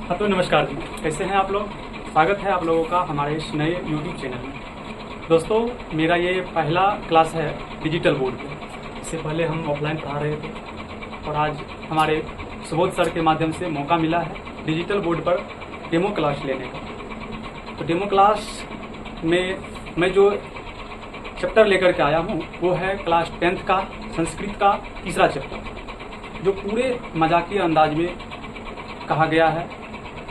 हाँ तो नमस्कार जी, कैसे हैं आप लोग। स्वागत है आप लोगों का हमारे इस नए यूट्यूब चैनल में। दोस्तों, मेरा ये पहला क्लास है डिजिटल बोर्ड पे। इससे पहले हम ऑफलाइन पढ़ा रहे थे और आज हमारे सुबोध सर के माध्यम से मौका मिला है डिजिटल बोर्ड पर डेमो क्लास लेने का। तो डेमो क्लास में मैं जो चैप्टर लेकर के आया हूँ वो है क्लास 10th का संस्कृत का तीसरा चैप्टर, जो पूरे मजाकिया अंदाज में कहा गया है।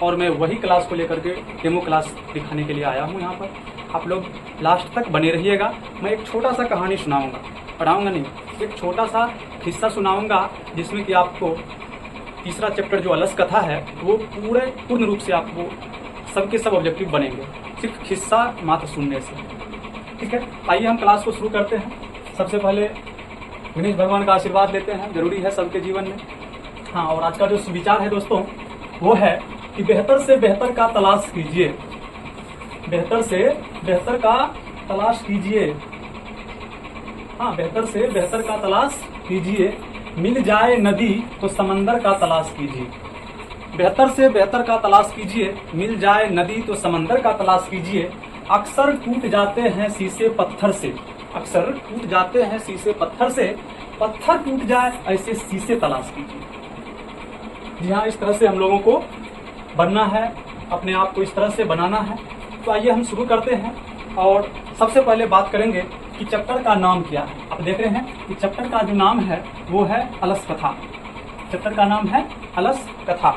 और मैं वही क्लास को लेकर के डेमो क्लास दिखाने के लिए आया हूँ यहाँ पर। आप लोग लास्ट तक बने रहिएगा। मैं एक छोटा सा कहानी सुनाऊंगा, पढ़ाऊंगा नहीं, एक छोटा सा हिस्सा सुनाऊंगा जिसमें कि आपको तीसरा चैप्टर जो अलस कथा है वो पूर्ण रूप से आपको सबके सब ऑब्जेक्टिव बनेंगे, सिर्फ हिस्सा मात्र सुनने से। ठीक है, आइए हम क्लास को शुरू करते हैं। सबसे पहले गणेश भगवान का आशीर्वाद लेते हैं, जरूरी है सबके जीवन में। हाँ, और आज का जो सुविचार है दोस्तों वो है कि बेहतर से बेहतर का तलाश कीजिए, बेहतर से बेहतर का तलाश कीजिए। हाँ, बेहतर से बेहतर का तलाश कीजिए, मिल जाए नदी तो समंदर का तलाश कीजिए। बेहतर से बेहतर का तलाश कीजिए, मिल जाए नदी तो समंदर का तलाश कीजिए। अक्सर टूट जाते हैं शीशे पत्थर से, अक्सर टूट जाते हैं शीशे पत्थर से, पत्थर टूट जाए ऐसे शीशे तलाश कीजिए। जी हाँ, इस तरह से हम लोगों को बनना है, अपने आप को इस तरह से बनाना है। तो आइए हम शुरू करते हैं और सबसे पहले बात करेंगे कि चैप्टर का नाम क्या है। आप देख रहे हैं कि चैप्टर का जो नाम है वो है अलस कथा। चैप्टर का नाम है अलस कथा।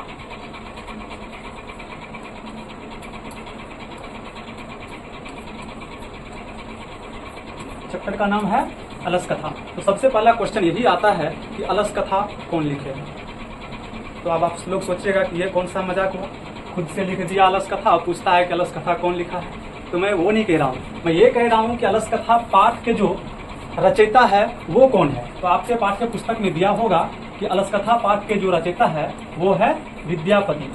चैप्टर का नाम है अलस कथा। तो सबसे पहला क्वेश्चन यही आता है कि अलस कथा कौन लिखेगा। तो अब आप लोग सोचिएगा कि ये कौन सा मजाक हुआ, खुद से लिख दिया अलस कथा और पूछता है कि अलस कथा कौन लिखा है। तो मैं वो नहीं कह रहा हूँ, मैं ये कह रहा हूँ कि अलस कथा पाठ के जो रचयिता है वो कौन है। तो आपके पाठ्य पुस्तक में दिया होगा कि अलस कथा पाठ के जो रचयिता है वो है विद्यापति,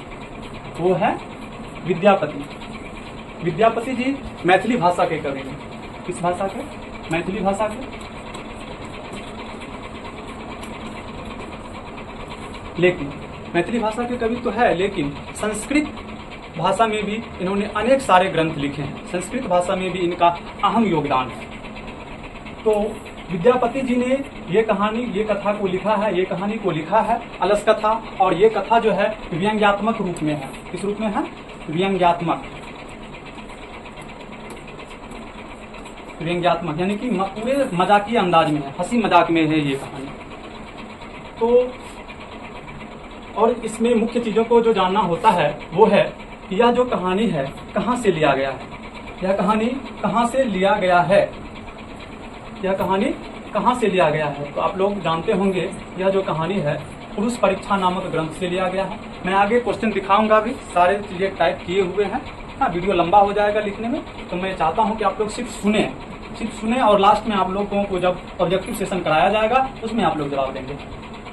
वो है विद्यापति। विद्यापति जी मैथिली भाषा के कवि हैं। किस भाषा के? मैथिली भाषा के। लेकिन मैथिली भाषा के कवि तो है, लेकिन संस्कृत भाषा में भी इन्होंने अनेक सारे ग्रंथ लिखे हैं। संस्कृत भाषा में भी इनका अहम योगदान है। तो विद्यापति जी ने ये कथा को लिखा है, ये कहानी को लिखा है अलस कथा। और ये कथा जो है व्यंग्यात्मक रूप में है। किस रूप में है? व्यंग्यात्मक। व्यंग्यात्मक यानी कि पूरे मजाकिया अंदाज में है, हंसी मजाक में है ये कहानी। तो और इसमें मुख्य चीजों को जो जानना होता है वो है कि यह जो कहानी है कहाँ से लिया गया है। यह कहानी कहाँ से लिया गया है, यह कहानी कहाँ से लिया गया है। तो आप लोग जानते होंगे यह जो कहानी है पुरुष परीक्षा नामक ग्रंथ से लिया गया है। मैं आगे क्वेश्चन दिखाऊंगा भी, सारे चीजें टाइप किए हुए हैं। हाँ, वीडियो लंबा हो जाएगा लिखने में, तो मैं चाहता हूँ कि आप लोग सिर्फ सुने और लास्ट में आप लोगों को जब ऑब्जेक्टिव सेशन कराया जाएगा उसमें आप लोग जवाब देंगे।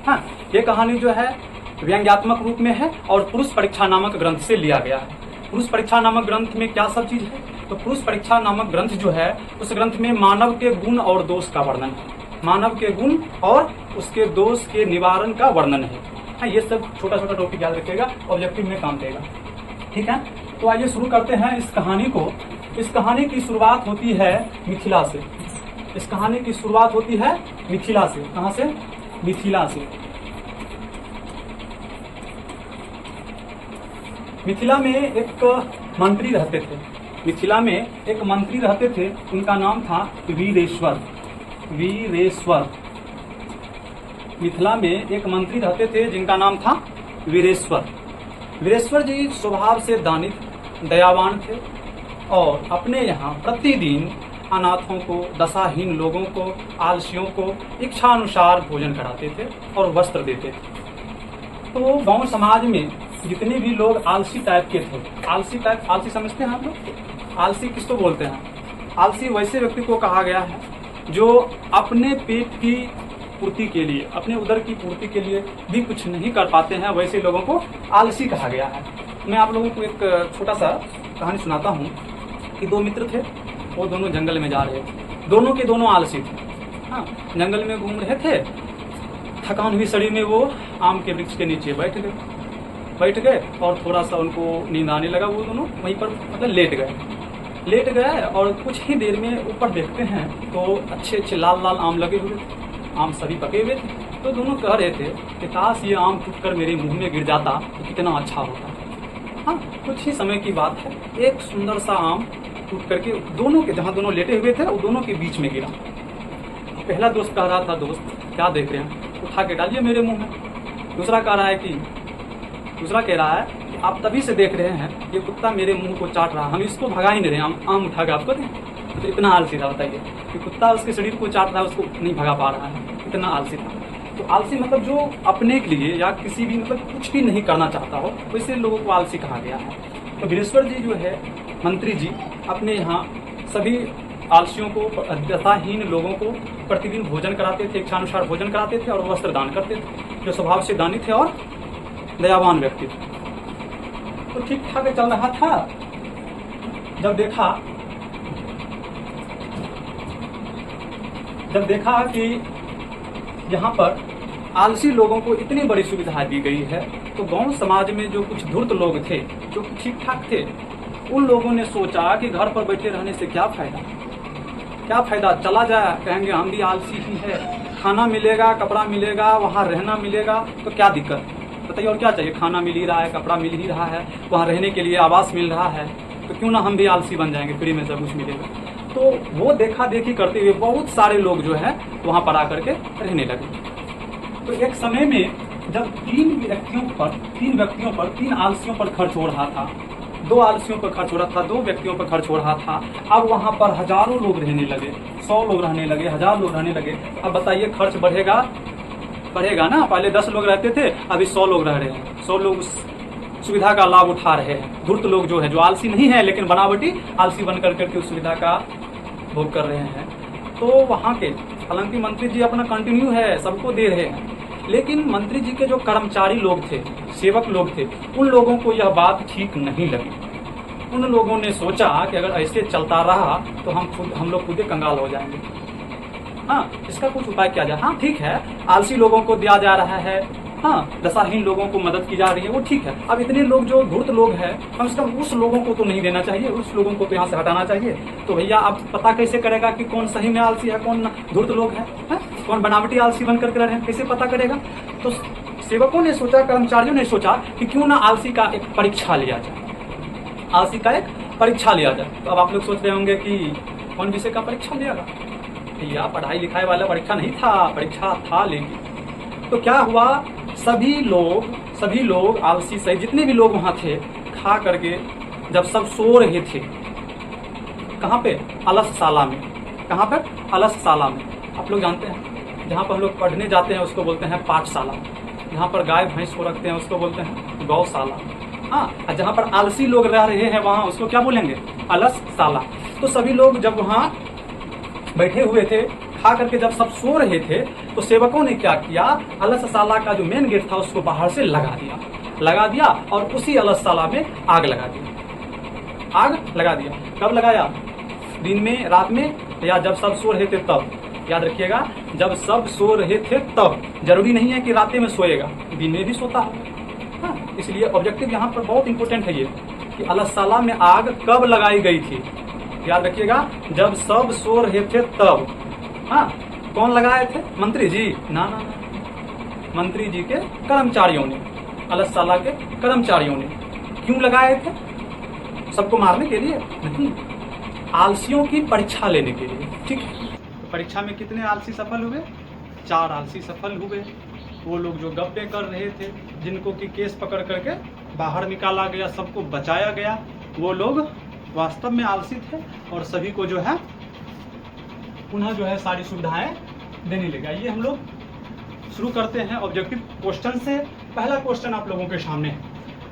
हाँ, ये कहानी जो है व्यंग्यात्मक रूप में है और पुरुष परीक्षा नामक ग्रंथ से लिया गया है। पुरुष परीक्षा नामक ग्रंथ में क्या सब चीज है? तो पुरुष परीक्षा नामक ग्रंथ जो है उस ग्रंथ में मानव के गुण और दोष का वर्णन है। मानव के गुण और उसके दोष के निवारण का वर्णन है। हाँ, ये सब छोटा छोटा टॉपिक याद रखिएगा, ऑब्जेक्टिव में काम देगा। ठीक है, तो आइए शुरू करते हैं इस कहानी को। इस कहानी की शुरुआत होती है मिथिला से। इस कहानी की शुरुआत होती है मिथिला से। कहाँ से? मिथिला से। मिथिला में एक मंत्री रहते थे। मिथिला में एक मंत्री रहते थे, उनका नाम था वीरेश्वर। वीरेश्वर। मिथिला में एक मंत्री रहते थे जिनका नाम था वीरेश्वर। वीरेश्वर जी स्वभाव से दानित, दयावान थे और अपने यहाँ प्रतिदिन अनाथों को, दशाहीन लोगों को, आलसियों को इच्छानुसार भोजन कराते थे और वस्त्र देते थे। तो गांव समाज में जितने भी लोग आलसी टाइप के थे, आलसी समझते हैं आप लोग? आलसी किसको बोलते हैं? आलसी वैसे व्यक्ति को कहा गया है जो अपने पेट की पूर्ति के लिए, अपने उदर की पूर्ति के लिए भी कुछ नहीं कर पाते हैं, वैसे लोगों को आलसी कहा गया है। मैं आप लोगों को एक छोटा सा कहानी सुनाता हूँ कि दो मित्र थे, वो दोनों जंगल में जा रहे थे। दोनों के दोनों आलसी थे। हाँ, जंगल में घूम रहे थे, थकान हुई शरीर में वो आम के वृक्ष के नीचे बैठ गए। बैठ गए और थोड़ा सा उनको नींद आने लगा, वो दोनों वहीं पर मतलब लेट गए और कुछ ही देर में ऊपर देखते हैं तो अच्छे अच्छे लाल लाल आम लगे हुए थे, आम सभी पके हुए थे। तो दोनों कह रहे थे कि काश ये आम टूट कर मेरे मुंह में गिर जाता तो कितना अच्छा होता। हाँ, कुछ ही समय की बात है, एक सुंदर सा आम टूट करके दोनों के, जहाँ दोनों लेटे हुए थे वो दोनों के बीच में गिरा। पहला दोस्त कह रहा था, दोस्त क्या देख रहे हैं, उठा के डालिए मेरे मुंह में। दूसरा कह रहा है कि आप तभी से देख रहे हैं ये कुत्ता मेरे मुंह को चाट रहा है, हम इसको भगा ही नहीं रहे, आम उठा के आपको दें। तो इतना आलसी था, बताइए कि कुत्ता उसके शरीर को चाट रहा है, उसको नहीं भगा पा रहा है, इतना आलसी था। तो आलसी मतलब जो अपने के लिए या किसी भी मतलब कुछ भी नहीं करना चाहता हो, वैसे लोगों को आलसी कहा गया है। तो बिनेश्वर जी जो है मंत्री जी अपने यहाँ सभी आलसियों को, दशाहीन लोगों को प्रतिदिन भोजन कराते थे, इच्छानुसार भोजन कराते थे और वस्त्र दान करते थे, जो स्वभाव से दानी थे और दयावान व्यक्ति थे। तो ठीक ठाक चल रहा था, जब देखा कि यहाँ पर आलसी लोगों को इतनी बड़ी सुविधा दी गई है, तो गांव समाज में जो कुछ धूर्त लोग थे, जो ठीक ठाक थे, उन लोगों ने सोचा कि घर पर बैठे रहने से क्या फायदा, चला जाए, कहेंगे हम भी आलसी ही है, खाना मिलेगा, कपड़ा मिलेगा, वहाँ रहना मिलेगा, तो क्या दिक्कत, बताइए और क्या चाहिए, खाना मिल ही रहा है, कपड़ा मिल ही रहा है, वहाँ रहने के लिए आवास मिल रहा है, तो क्यों ना हम भी आलसी बन जाएंगे, फ्री में सब कुछ मिलेगा। तो वो देखा देखी करते हुए बहुत सारे लोग जो है वहाँ पर आकर के रहने लगे। तो एक समय में जब तीन आलसियों पर खर्च हो रहा था, 2 आलसियों पर खर्च हो रहा था, 2 व्यक्तियों पर खर्च हो रहा था, अब वहाँ पर हजारों लोग रहने लगे, 100 लोग रहने लगे, 1000 लोग रहने लगे। अब बताइए खर्च बढ़ेगा ना, पहले 10 लोग रहते थे, अभी 100 लोग रह रहे हैं, 100 लोग उस सुविधा का लाभ उठा रहे हैं। धूर्त लोग जो है, जो आलसी नहीं है लेकिन बनावटी आलसी बन करके उस सुविधा का भोग कर रहे हैं। तो वहाँ के, हालांकि मंत्री जी अपना कंटिन्यू है, सबको दे रहे हैं, लेकिन मंत्री जी के जो कर्मचारी लोग थे, सेवक लोग थे, उन लोगों को यह बात ठीक नहीं लगी। उन लोगों ने सोचा कि अगर ऐसे चलता रहा तो हम लोग खुद कंगाल हो जाएंगे। हाँ, इसका कुछ उपाय किया जाए। हाँ ठीक है, आलसी लोगों को दिया जा रहा है, हाँ दशाहीन लोगों को मदद की जा रही है, वो ठीक है। अब इतने लोग जो धूर्त लोग हैं, कम से कम उस लोगों को तो नहीं देना चाहिए, उस लोगों को तो यहाँ से हटाना चाहिए। तो भैया आप पता कैसे करेगा कि कौन सही में आलसी है, कौन धूर्त लोग है? कौन बनावटी आलसी बनकर के रह रहे हैं, कैसे पता करेगा? तो सेवकों ने सोचा, कर्मचारियों ने सोचा कि क्यों ना आलसी का एक परीक्षा लिया जाए, तो अब आप लोग सोच रहे होंगे कि कौन विषय का परीक्षा लिया? भैया पढ़ाई लिखाई वाला परीक्षा नहीं था, परीक्षा था। लेकिन तो क्या हुआ, सभी लोग आलसी सहित जितने भी लोग वहाँ थे, खा करके जब सब सो रहे थे, कहाँ पे? अलसशाला में। कहाँ पर? अलसशाला में। आप लोग जानते हैं जहाँ पर हम लोग पढ़ने जाते हैं उसको बोलते हैं पाठशाला, जहाँ पर गाय भैंस को रखते हैं उसको बोलते हैं गौशाला। हाँ, जहाँ पर आलसी लोग रह रहे हैं वहाँ उसको क्या बोलेंगे? अलसशाला। तो सभी लोग जब वहाँ बैठे हुए थे, खा करके जब सब सो रहे थे, तो सेवकों ने क्या किया, अलसशाला का जो मेन गेट था उसको बाहर से लगा दिया और उसी अलसशाला में आग लगा दिया। कब लगाया? दिन में, रात में, या जब सब सो रहे थे तब? याद रखिएगा, जब सब सो रहे थे तब। जरूरी नहीं है कि रात में सोएगा, दिन में भी सोता है। हाँ, इसलिए ऑब्जेक्टिव यहाँ पर बहुत इंपॉर्टेंट है ये कि अलसशाला में आग कब लगाई गई थी। याद रखिएगा, जब सब सो रहे थे तब। हाँ, कौन लगाए थे? मंत्री जी? ना, मंत्री जी के कर्मचारियों ने, अलसशाला के कर्मचारियों ने। क्यों लगाए थे? सबको मारने के लिए नहीं, आलसियों की परीक्षा लेने के लिए। ठीक, तो परीक्षा में कितने आलसी सफल हुए? 4 आलसी सफल हुए। वो लोग जो गप्पे कर रहे थे, जिनको कि केस पकड़ करके बाहर निकाला गया, सबको बचाया गया, वो लोग वास्तव में आलसी थे और सभी को जो है पुनः जो है सारी सुविधाएं देने लगे। ये हम लोग शुरू करते हैं ऑब्जेक्टिव क्वेश्चन से। पहला क्वेश्चन आप लोगों के सामने है,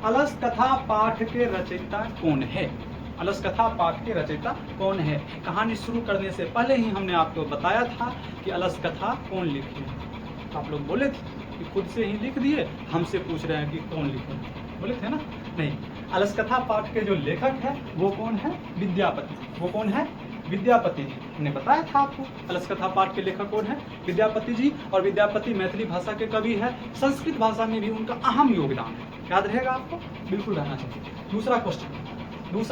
अलस कथा पाठ के रचयिता कौन है? अलस कथा पाठ के रचयिता कौन है? कहानी शुरू करने से पहले ही हमने आपको बताया था कि अलस कथा कौन लिखे। आप लोग बोले थे कि खुद से ही लिख दिए, हमसे पूछ रहे हैं कि कौन लिखे, बोले थे ना? नहीं, अलस कथा पाठ के जो लेखक है वो कौन है? विद्यापति। वो कौन है? विद्यापति जी। हमने बताया था आपको अलस कथा पाठ के लेखक कौन है? विद्यापति जी। और विद्यापति मैथिली भाषा के कवि है, संस्कृत भाषा में भी उनका अहम योगदान है। याद रहेगा आपको, बिल्कुल रहना चाहिए। दूसरा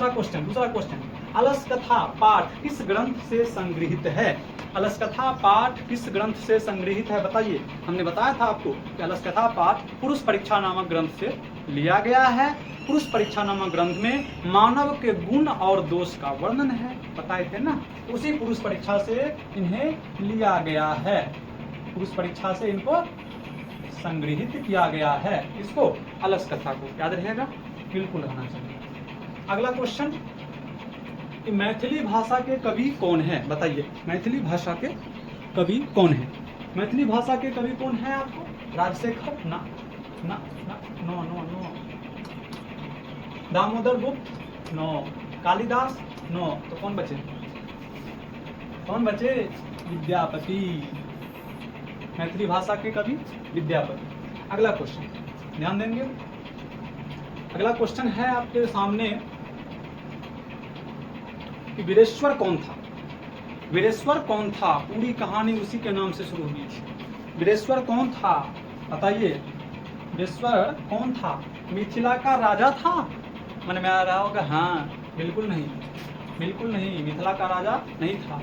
क्वेश्चन, अलस कथा पाठ किस ग्रंथ से संग्रहित है? अलस कथा पाठ किस ग्रंथ से संग्रहित है बताइए। हमने बताया था आपको कि अलस कथा पाठ पुरुष परीक्षा नामक ग्रंथ से लिया गया है। पुरुष परीक्षा नामक ग्रंथ में मानव के गुण और दोष का वर्णन है, बताए थे ना। उसी पुरुष परीक्षा से इन्हें लिया गया है, पुरुष परीक्षा से इनको संग्रहित किया गया है। इसको अलस कथा को याद रहेगा, बिल्कुल रहना चाहिए। अगला क्वेश्चन, मैथिली भाषा के कवि कौन है बताइए। मैथिली भाषा के कवि कौन है? मैथिली भाषा के कवि कौन है आपको? राजशेखर? ना ना ना, no no no. Damodar Gupt? No. Kalidas? No. तो कौन बचे? विद्यापति। मैथिली भाषा के कवि विद्यापति। अगला क्वेश्चन ध्यान देंगे। अगला क्वेश्चन है आपके सामने कि वीरेश्वर कौन था? वीरेश्वर कौन था? पूरी कहानी उसी के नाम से शुरू हुई थी। वीरेश्वर कौन था बताइए। वीरेश्वर कौन था? मिथिला का राजा था? मन में आ रहा होगा हाँ, बिल्कुल नहीं, बिल्कुल नहीं, मिथिला का राजा नहीं था।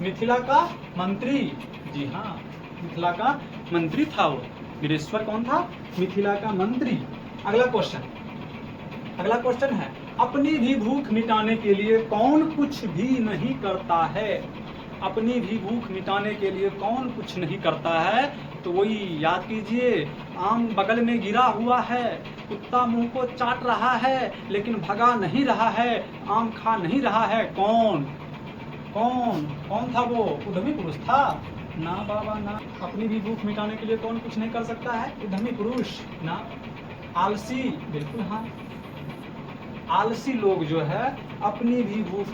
मिथिला का मंत्री, जी हाँ, मिथिला का मंत्री था वो। वीरेश्वर कौन था? मिथिला का मंत्री। अगला क्वेश्चन है, अपनी भी भूख मिटाने के लिए कौन कुछ भी नहीं करता है? अपनी भी भूख मिटाने के लिए कौन कुछ नहीं करता है? तो वही याद कीजिए, आम बगल में गिरा हुआ है, कुत्ता मुंह को चाट रहा है लेकिन भगा नहीं रहा है, आम खा नहीं रहा है। कौन कौन कौन था वो? उद्यमी पुरुष था? ना बाबा ना। अपनी भी भूख मिटाने के लिए कौन कुछ नहीं कर सकता है? उद्यमी पुरुष ना। आलसी? बिल्कुल हाँ। आलसी लोग जो है अपनी भी भूख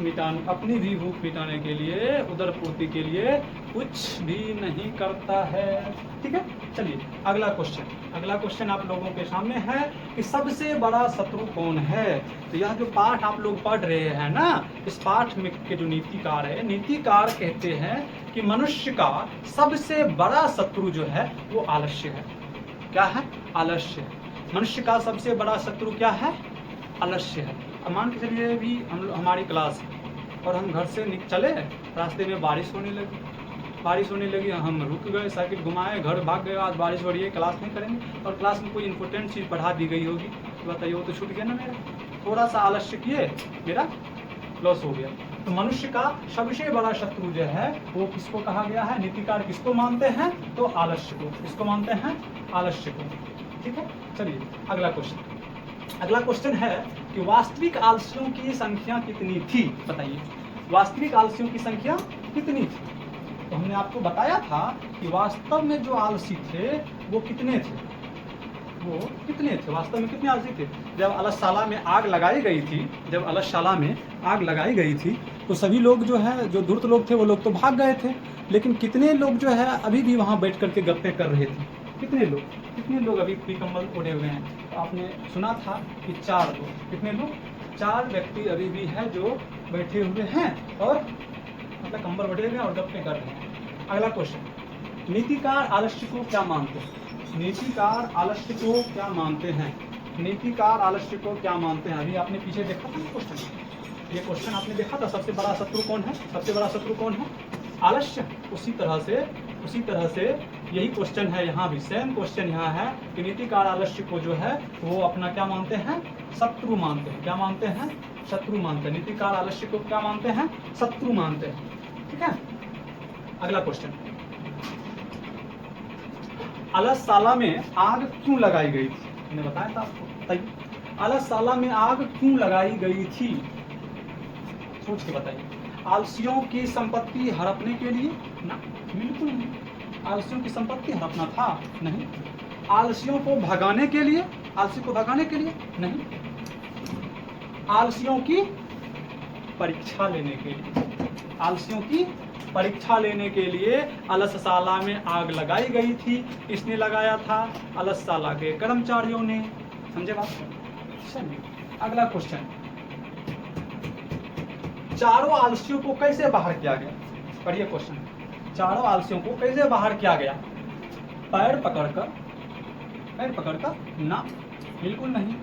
मिटाने के लिए, उदर पूर्ति के लिए कुछ भी नहीं करता है। ठीक है, चलिए अगला क्वेश्चन आप लोगों के सामने है कि सबसे बड़ा शत्रु कौन है? तो यह जो पाठ आप लोग पढ़ रहे हैं ना, इस पाठ में के जो नीतिकार है, नीतिकार कहते हैं कि मनुष्य का सबसे बड़ा शत्रु जो है वो आलस्य है। क्या है? आलस्य है। मनुष्य का सबसे बड़ा शत्रु क्या है? आलस्य है। अब मान के चलिए भी हमारी क्लास है और हम घर से चले, रास्ते में बारिश होने लगी, हम रुक गए, साइकिल घुमाए, घर भाग गए, आज बारिश हो रही है, क्लास नहीं करेंगे, और क्लास में कोई इंपॉर्टेंट चीज़ पढ़ा दी गई होगी, तो बताइए वो तो छूट गया ना मेरा। थोड़ा सा आलस्य किए, मेरा लॉस हो गया। तो मनुष्य का सबसे बड़ा शत्रु जो है वो किसको कहा गया है? नीतिकार किसको मानते हैं? तो आलस्य को। किसको मानते हैं? आलस्य को। ठीक है, चलिए अगला क्वेश्चन है कि वास्तविक आलसियों की संख्या कितनी थी बताइए। वास्तविक आलसियों की संख्या कितनी थी? तो हमने आपको बताया था कि वास्तव में जो आलसी थे वो कितने थे? वास्तव में कितने आलसी थे? जब अलसशाला में आग लगाई गई थी तो सभी लोग जो है, जो धूर्त लोग थे वो लोग तो भाग गए थे, लेकिन कितने लोग जो है अभी भी वहाँ बैठ करके गप्पे कर रहे थे? कितने लोग अभी भी कम्बल ओढ़े हुए हैं? तो आपने सुना था कि 4 लोग। कितने लोग? 4 व्यक्ति अभी भी है जो बैठे हुए हैं और मतलब कम्बल ओढ़े हुए हैं और गप्पे कर रहे हैं। अगला क्वेश्चन, नीतिकार आलस्य को क्या मानते हैं? नीतिकार आलस्य को क्या मानते हैं? अभी आपने पीछे देखा था क्वेश्चन, ये क्वेश्चन आपने देखा था, सबसे बड़ा शत्रु कौन है? आलस्य। उसी तरह से यही क्वेश्चन है यहाँ भी, सेम क्वेश्चन यहाँ है कि नीतिकार आलस्य को जो है वो अपना क्या मानते हैं? शत्रु मानते हैं। क्या मानते हैं? शत्रु मानते हैं। नीतिकार आलस्य को क्या मानते हैं? शत्रु मानते हैं। ठीक है, अगला क्वेश्चन, अलसशाला में आग क्यों लगाई गई थी? मैंने बताया था आपको, बताइए अलसशाला में आग क्यों लगाई गई थी? सोच के बताइए। आलसियों की संपत्ति हड़पने के लिए? ना, बिल्कुल नहीं। आलसियों की संपत्ति हड़पना था? नहीं। आलसियों को भगाने के लिए? नहीं। आलसियों की परीक्षा लेने के लिए अलसशाला में आग लगाई गई थी। किसने लगाया था? अलसशाला के कर्मचारियों ने। समझे बात? चलिए अगला क्वेश्चन, चारों आलसियों को कैसे बाहर किया गया? पढ़िए क्वेश्चन, चारों आलसियों को कैसे बाहर किया गया? पैर पकड़कर? ना, बिल्कुल नहीं।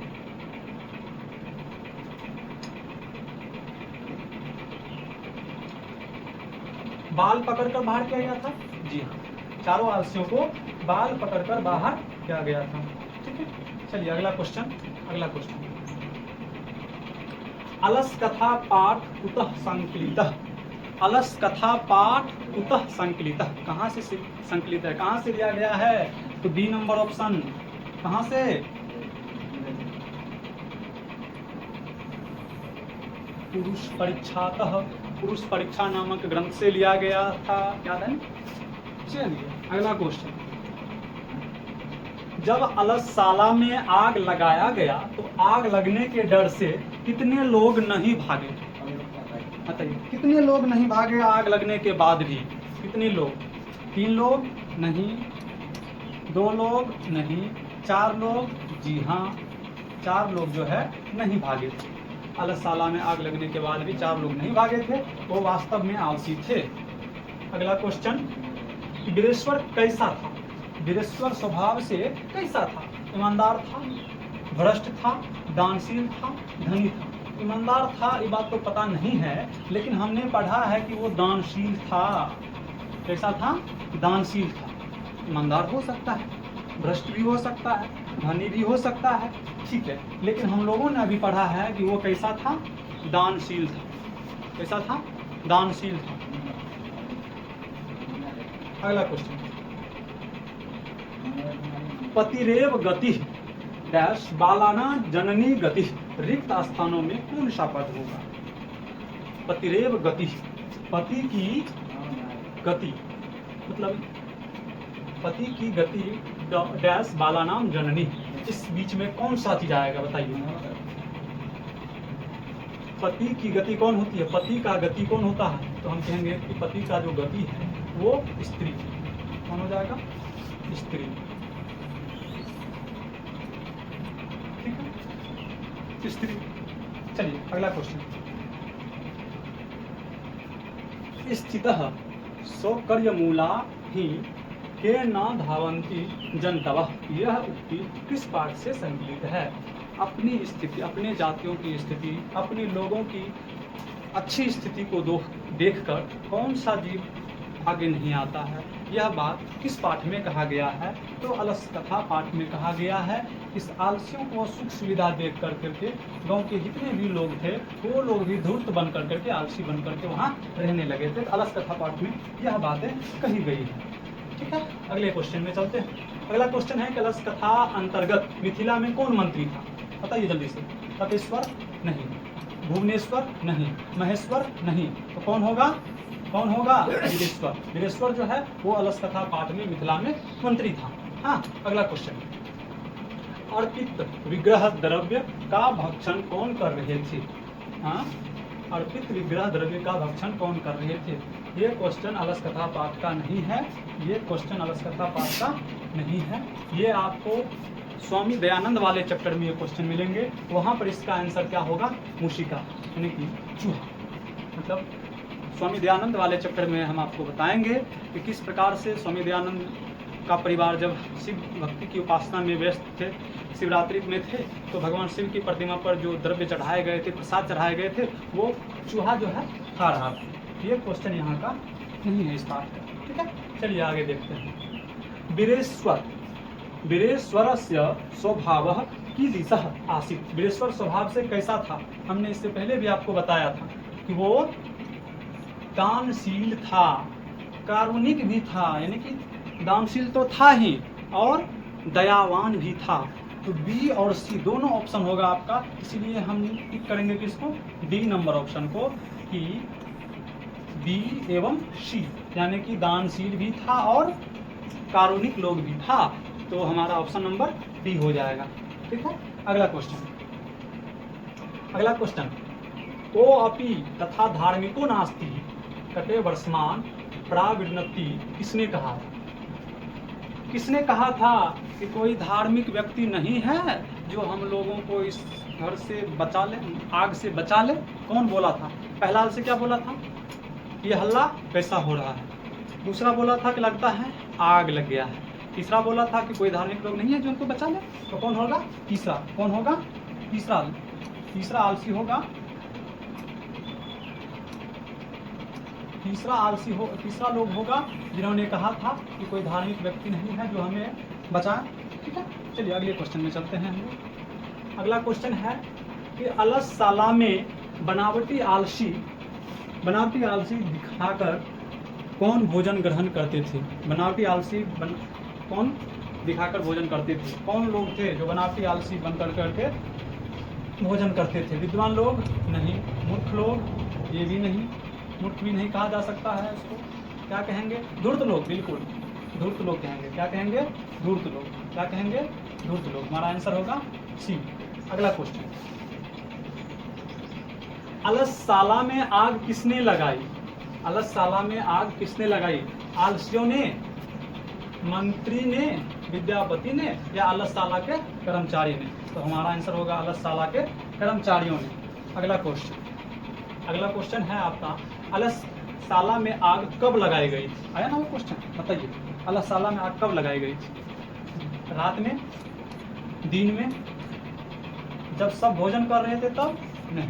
बाल पकड़कर बाहर किया गया था, जी हाँ, चारों आलसियों को बाल पकड़कर बाहर किया गया था। ठीक है, चलिए अगला क्वेश्चन। अलस कथा पाठ कुतः संकलितः। अलस कथा पाठ कुतः संकलितः, कहाँ से संकलित है, कहाँ से लिया गया है? तो बी नंबर ऑप्शन। कहाँ से? पुरुष परीक्षातः, पुरुष परीक्षा नामक ग्रंथ से लिया गया था। याद है? चलिए अगला क्वेश्चन। जब अलसशाला में आग लगाया गया तो आग लगने के डर से कितने लोग नहीं भागे? बताइए, कितने लोग नहीं भागे आग लगने के बाद भी? कितने लोग? 3 लोग नहीं, 2 लोग नहीं, 4 लोग? जी हाँ, 4 लोग जो है नहीं भागे थे। अलसशाला में आग लगने के बाद भी 4 लोग नहीं भागे थे, वो वास्तव में आलसी थे। अगला क्वेश्चन। वीरेश्वर कैसा था? वीरेश्वर स्वभाव से कैसा था? ईमानदार था, भ्रष्ट था, दानशील था, धनी था? ईमानदार था ये बात तो पता नहीं है, लेकिन हमने पढ़ा है कि वो दानशील था। कैसा था? दानशील था। ईमानदार हो सकता है, भ्रष्ट भी हो सकता है, धनी भी हो सकता है, ठीक है, लेकिन हम लोगों ने अभी पढ़ा है कि वो कैसा था? दानशील था। कैसा था? दानशील था। अगला क्वेश्चन। पतिरेव गति डैश बालाना जननी गति, रिक्त स्थानों में कौन सा पद होगा? पतिरेव गति, पति की गति, मतलब पति की गति डैश बालानाम जननी, इस बीच में कौन सा चीज आएगा? बताइए। पति की गति कौन होती है? पति का गति कौन होता है? तो हम कहेंगे कि पति का जो गति है वो स्त्री। कौन हो जाएगा? स्त्री। ठीक है, स्त्री। चलिए अगला क्वेश्चन। स्थितः सौकर्यमूला ही के न धावंती जनतवः, यह उक्ति किस पाठ से संकलित है? अपनी स्थिति, अपने जातियों की स्थिति, अपने लोगों की अच्छी स्थिति को देखकर कौन सा जीव आगे नहीं आता है, यह बात किस पाठ में कहा गया है? तो अलस कथा पाठ में कहा गया है। इस आलसियों को सुख सुविधा देख कर करके गांव के जितने भी लोग थे वो लोग भी धूर्त बन कर करके, आलसी बन करके वहाँ रहने लगे थे। अलस कथा पाठ में यह बातें कही गई है। ठीक है, अगले क्वेश्चन में चलते हैं। अगला क्वेश्चन है कि अलस कथा अंतर्गत मिथिला में कौन मंत्री था? बताइए जल्दी से। तपेश्वर नहीं, भुवनेश्वर नहीं, महेश्वर नहीं, तो कौन होगा? कौन होगा? वीरेश्वर। वीरेश्वर जो है वो अलस कथा पाठ में मिथिला में मंत्री था। हाँ, अगला क्वेश्चन। अर्पित विग्रह द्रव्य का भक्षण कौन कर रहे थे? हाँ, अर्पित विग्रह द्रव्य का भक्षण कौन कर रहे थे? ये क्वेश्चन अलस कथा पाठ का नहीं है, ये क्वेश्चन अलस कथा पाठ का नहीं है। ये आपको स्वामी दयानंद वाले चैप्टर में ये क्वेश्चन मिलेंगे, वहाँ पर इसका आंसर क्या होगा? मूषिका, यानी कि चूहा। मतलब स्वामी दयानंद वाले चैप्टर में हम आपको बताएंगे कि किस प्रकार से स्वामी दयानंद का परिवार जब शिव भक्ति की उपासना में व्यस्त थे, शिवरात्रि में थे, तो भगवान शिव की प्रतिमा पर जो द्रव्य चढ़ाए गए थे, प्रसाद चढ़ाए गए थे, वो चूहा जो है खा रहा था। ये क्वेश्चन यहाँ का नहीं है इस पाठ का। ठीक है, चलिए आगे देखते हैं। वीरेश्वर, वीरेश्वरस्य स्वभावः कीदृशः आसीत्। वीरेश्वर स्वभाव से कैसा था? हमने इससे पहले भी आपको बताया था कि वो दानशील था, कारुणिक भी था, यानी कि दानशील तो था ही और दयावान भी था। तो बी और सी दोनों ऑप्शन होगा आपका, इसीलिए हम टिक करेंगे किसको? डी नंबर ऑप्शन को, कि बी एवं सी, यानी कि दानशील भी था और कारुणिक लोग भी था। तो हमारा ऑप्शन नंबर डी हो जाएगा। ठीक है, अगला क्वेश्चन। अगला क्वेश्चन। ओ अपि तथा धार्मिको नास्ति कटे वर्षमान प्राविर्नति, किसने कहा? किसने कहा था कि कोई धार्मिक व्यक्ति नहीं है जो हम लोगों को इस घर से बचा ले, आग से बचा ले? कौन बोला था? पहला से क्या बोला था? ये हल्ला कैसा हो रहा है। दूसरा बोला था कि लगता है आग लग गया है। तीसरा बोला था कि कोई धार्मिक लोग नहीं है जो उनको बचा ले, तो कौन होगा? तीसरा। कौन होगा? तीसरा। तीसरा आलसी होगा। तीसरा लोग होगा जिन्होंने कहा था कि कोई धार्मिक व्यक्ति नहीं है जो हमें बचाए। ठीक है, चलिए अगले क्वेश्चन में चलते हैं हम लोग। अगला क्वेश्चन है कि अलस साला में बनावटी आलसी दिखाकर कौन भोजन ग्रहण करते थे? बनावटी आलसी कौन दिखाकर भोजन करते थे? कौन लोग थे जो बनावटी आलसी बनकर करके भोजन करते थे? विद्वान लोग? नहीं। मूर्ख लोग? ये भी नहीं। मूर्ख भी नहीं कहा जा सकता है इसको। क्या कहेंगे? धूर्त लोग। बिल्कुल धूर्त लोग कहेंगे। क्या कहेंगे? धूर्त लोग। क्या कहेंगे? धूर्त लोग। हमारा आंसर होगा सी। अगला क्वेश्चन, अलस साला में आग किसने लगाई? अलस साला में आग किसने लगाई? आलसियों ने, मंत्री ने, विद्यापति ने, या अलस साला के कर्मचारी ने? तो हमारा आंसर होगा अलस साला के कर्मचारियों ने। अगला क्वेश्चन है आपका, अलस साला में आग कब लगाई गई थी? आया ना वो क्वेश्चन, बताइए। अलस साला में आग कब लगाई गई थी? रात में? दिन में? जब सब भोजन कर रहे थे तब? नहीं।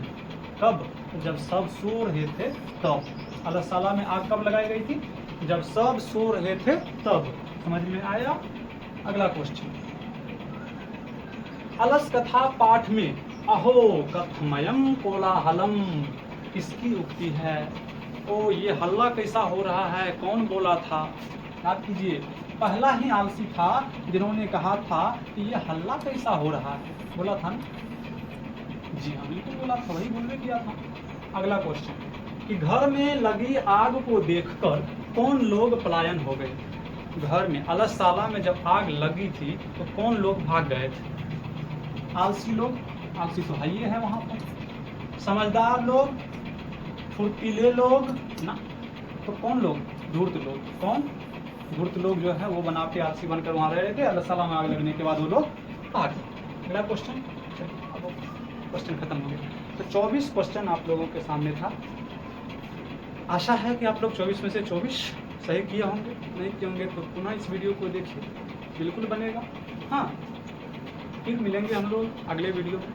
कब? जब सब सो रहे थे तब। अलस साला में आग कब लगाई गई थी? जब सब सो रहे थे तब। समझ में आया? अगला क्वेश्चन, अलस कथा पाठ में अहो कथमयम कोलाहलम किसकी उक्ति है? ओ ये हल्ला कैसा हो रहा है, कौन बोला था? याद कीजिए, पहला ही आलसी था जिन्होंने कहा था कि ये हल्ला कैसा हो रहा है। बोला था ना? जी हाँ, बिल्कुल बोला था, वही बोलने किया था। अगला क्वेश्चन, कि घर में लगी आग को देखकर कौन लोग पलायन हो गए? घर में, अलस साला में जब आग लगी थी तो कौन लोग भाग गए थे? आलसी लोग? आलसी तो है वहाँ पर। समझदार लोग? फुर्तीले लोग ना? तो कौन लोग? धूर्त लोग। कौन? धूर्त लोग जो है वो बनावटी आलसी बनकर वहाँ रह रहे थे। अलस साला में आग लगने के बाद वो लोग भाग गए। अगला क्वेश्चन, अब क्वेश्चन खत्म हो गया। तो 24 क्वेश्चन आप लोगों के सामने था। आशा है कि आप लोग 24 में से 24 सही किए होंगे। नहीं किए होंगे तो पुनः इस वीडियो को देखिए, बिल्कुल बनेगा। हाँ, फिर मिलेंगे हम लोग अगले वीडियो में।